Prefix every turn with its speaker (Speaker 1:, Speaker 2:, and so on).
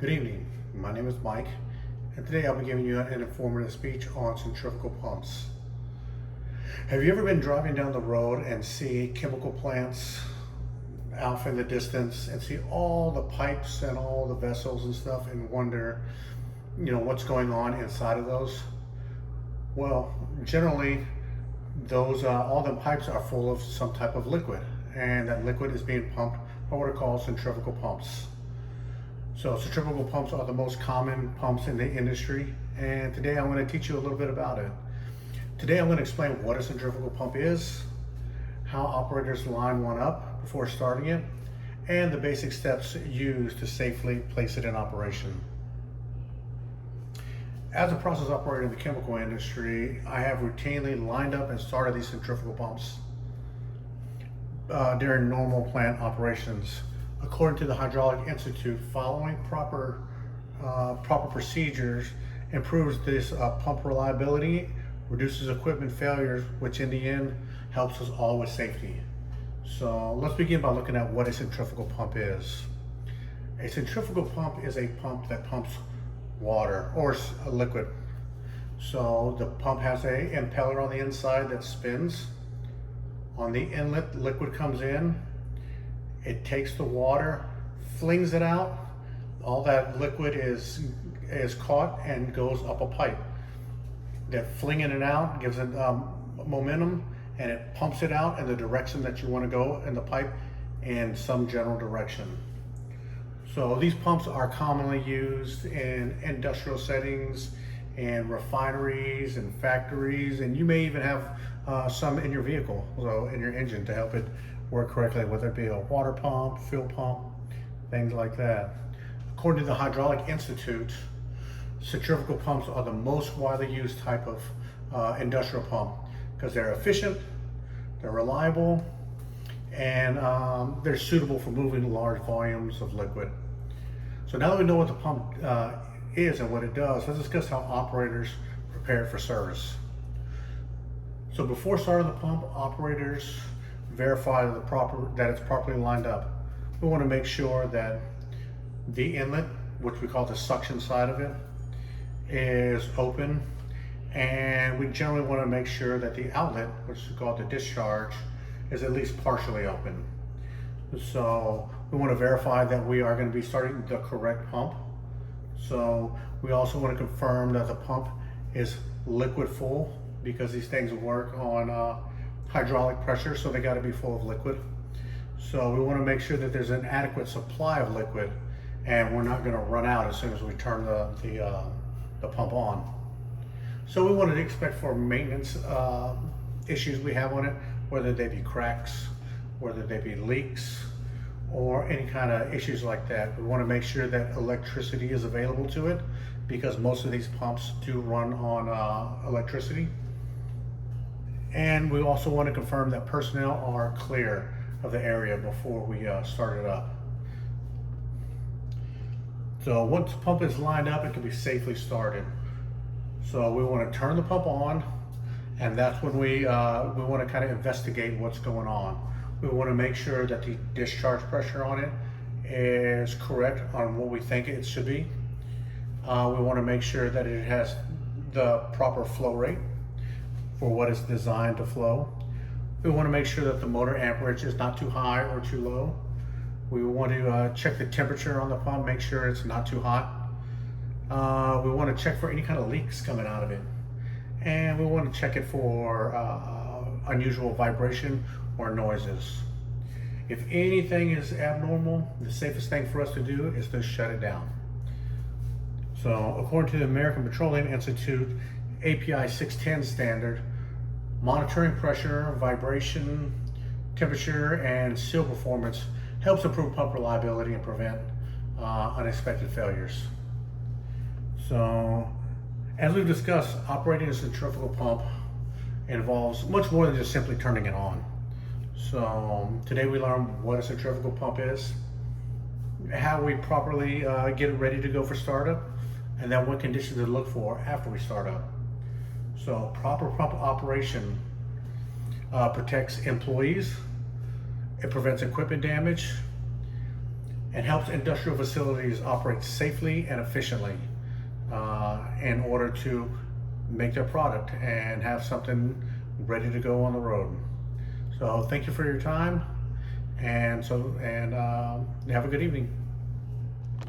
Speaker 1: Good evening, my name is Mike, and today I'll be giving you an informative speech on centrifugal pumps. Have you ever been driving down the road and see chemical plants out in the distance and see all the pipes and all the vessels and stuff and wonder, what's going on inside of those? Well, generally, those all the pipes are full of some type of liquid, and that liquid is being pumped by what are called centrifugal pumps. So centrifugal pumps are the most common pumps in the industry, and today I'm going to teach you a little bit about it. Today I'm going to explain what a centrifugal pump is, how operators line one up before starting it, and the basic steps used to safely place it in operation. As a process operator in the chemical industry, I have routinely lined up and started these centrifugal pumps during normal plant operations. According to the Hydraulic Institute, following proper procedures improves this pump reliability, reduces equipment failures, which in the end helps us all with safety. So let's begin by looking at what a centrifugal pump is. A centrifugal pump is a pump that pumps water or a liquid. So the pump has a impeller on the inside that spins. On the inlet, liquid comes in. It takes the water, flings it out. All that liquid is caught and goes up a pipe. That flinging it out gives it momentum, and it pumps it out in the direction that you want to go in the pipe in some general direction. So these pumps are commonly used in industrial settings and refineries and factories, and you may even have some in your vehicle, so in your engine, to help it work correctly, whether it be a water pump, fuel pump, things like that. According to the Hydraulic Institute, centrifugal pumps are the most widely used type of industrial pump because they're efficient, they're reliable, and they're suitable for moving large volumes of liquid. So now that we know what the pump is and what it does, let's discuss how operators prepare it for service. So before starting the pump, operators verify that it's properly lined up. We want to make sure that the inlet, which we call the suction side of it, is open, and we generally want to make sure that the outlet, which is called the discharge, is at least partially open. So we want to verify that we are going to be starting the correct pump. So we also want to confirm that the pump is liquid full, because these things work on hydraulic pressure, so they got to be full of liquid. So we want to make sure that there's an adequate supply of liquid, and we're not going to run out as soon as we turn the pump on. So we want to expect for maintenance issues we have on it, whether they be cracks, whether they be leaks, or any kind of issues like that. We want to make sure that electricity is available to it, because most of these pumps do run on electricity. And we also want to confirm that personnel are clear of the area before we start it up. So once the pump is lined up, it can be safely started. So we want to turn the pump on, and that's when we want to kind of investigate what's going on. We want to make sure that the discharge pressure on it is correct on what we think it should be. We want to make sure that it has the proper flow rate for what it's designed to flow. We want to make sure that the motor amperage is not too high or too low. We want to check the temperature on the pump, make sure it's not too hot. We want to check for any kind of leaks coming out of it. And we want to check it for unusual vibration or noises. If anything is abnormal, the safest thing for us to do is to shut it down. So according to the American Petroleum Institute API 610 standard, monitoring pressure, vibration, temperature, and seal performance helps improve pump reliability and prevent unexpected failures. So, as we've discussed, operating a centrifugal pump involves much more than just simply turning it on. So, today we learned what a centrifugal pump is, how we properly get it ready to go for startup, and then what conditions to look for after we start up. So proper pump operation protects employees, it prevents equipment damage, and helps industrial facilities operate safely and efficiently in order to make their product and have something ready to go on the road. So thank you for your time, and have a good evening.